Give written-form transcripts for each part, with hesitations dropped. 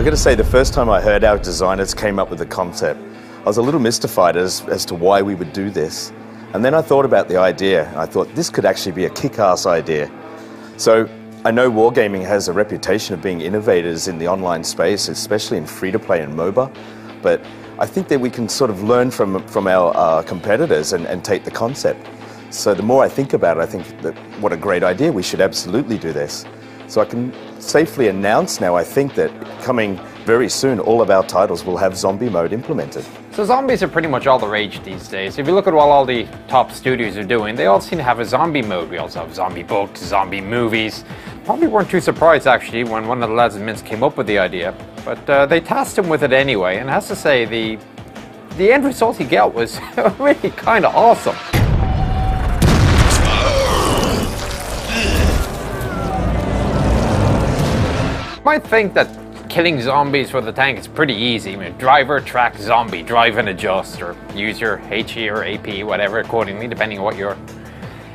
got to say, the first time I heard our designers came up with the concept, I was a little mystified as to why we would do this. And then I thought about the idea, and I thought this could actually be a kick-ass idea. So I know wargaming has a reputation of being innovators in the online space, especially in free-to-play and MOBA, but I think that we can sort of learn from our competitors and take the concept. So the more I think about it, I think that what a great idea, we should absolutely do this. So I can safely announce now, I think that coming very soon, all of our titles will have zombie mode implemented. So zombies are pretty much all the rage these days. If you look at what all the top studios are doing, they all seem to have a zombie mode. We also have zombie books, zombie movies. Probably weren't too surprised actually when one of the lads in Minsk came up with the idea, but they tasked him with it anyway, and I have to say the end result he got was really kind of awesome. You might think that killing zombies with a tank is pretty easy. I mean, driver, track, zombie, drive and adjust, or use your HE or AP, whatever, accordingly, depending on what your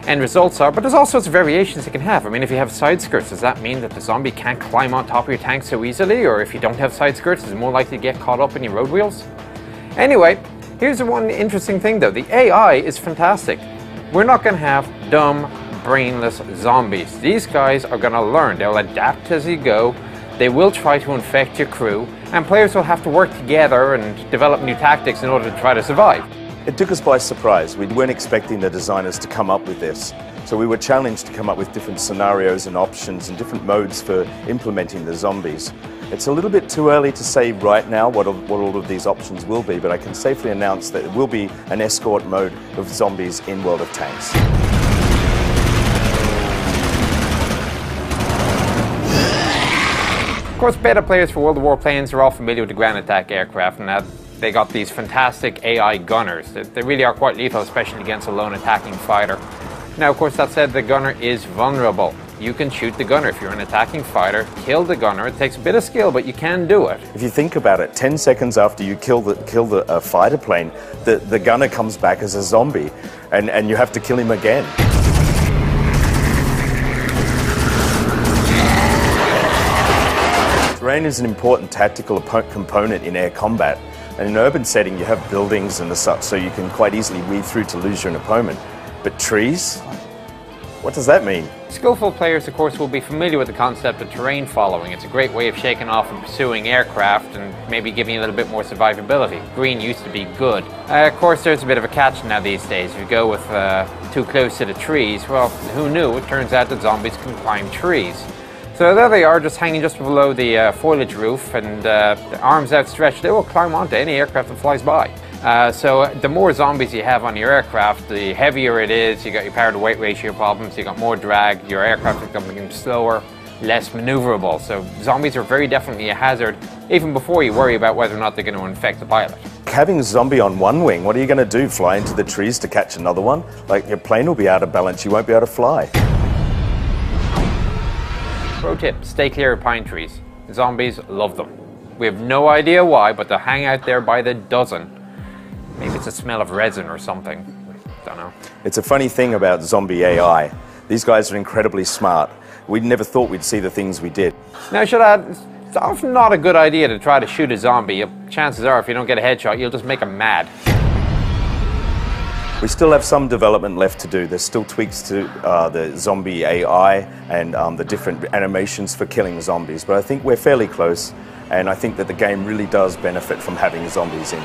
end results are. But there's all sorts of variations it can have. I mean, if you have side skirts, does that mean that the zombie can't climb on top of your tank so easily? Or if you don't have side skirts, is it more likely to get caught up in your road wheels? Anyway, here's the one interesting thing though. The AI is fantastic. We're not going to have dumb, brainless zombies. These guys are going to learn. They'll adapt as you go. They will try to infect your crew, and players will have to work together and develop new tactics in order to try to survive. It took us by surprise. We weren't expecting the designers to come up with this. So we were challenged to come up with different scenarios and options and different modes for implementing the zombies. It's a little bit too early to say right now what all of these options will be, but I can safely announce that it will be an escort mode of zombies in World of Tanks. Of course, beta players for World of Warplanes are all familiar with the ground attack aircraft, and now they got these fantastic AI gunners. They really are quite lethal, especially against a lone attacking fighter. Now, of course, that said, the gunner is vulnerable. You can shoot the gunner if you're an attacking fighter, kill the gunner. It takes a bit of skill, but you can do it. If you think about it, 10 seconds after you kill the fighter plane, the gunner comes back as a zombie, and you have to kill him again. Terrain is an important tactical component in air combat, and in an urban setting you have buildings and the such, so you can quite easily weave through to lose your opponent. But trees? What does that mean? Skillful players, of course, will be familiar with the concept of terrain following. It's a great way of shaking off and pursuing aircraft and maybe giving you a little bit more survivability. Green used to be good. Of course, there's a bit of a catch now these days. If you go with too close to the trees, well, who knew? It turns out that zombies can climb trees. So there they are, just hanging just below the foliage roof, and the arms outstretched, they will climb onto any aircraft that flies by. So the more zombies you have on your aircraft, the heavier it is. You got your power to weight ratio problems, you got more drag, your aircraft is becoming slower, less maneuverable. So zombies are very definitely a hazard, even before you worry about whether or not they're going to infect the pilot. Having a zombie on one wing, what are you going to do? Fly into the trees to catch another one? Like, your plane will be out of balance, you won't be able to fly. Pro tip, stay clear of pine trees. Zombies love them. We have no idea why, but they'll hang out there by the dozen. Maybe it's a smell of resin or something. Don't know. It's a funny thing about zombie AI. These guys are incredibly smart. We never thought we'd see the things we did. Now, should I... It's often not a good idea to try to shoot a zombie. Chances are, if you don't get a headshot, you'll just make them mad. We still have some development left to do. There's still tweaks to the zombie AI and the different animations for killing zombies, but I think we're fairly close, and I think that the game really does benefit from having zombies in.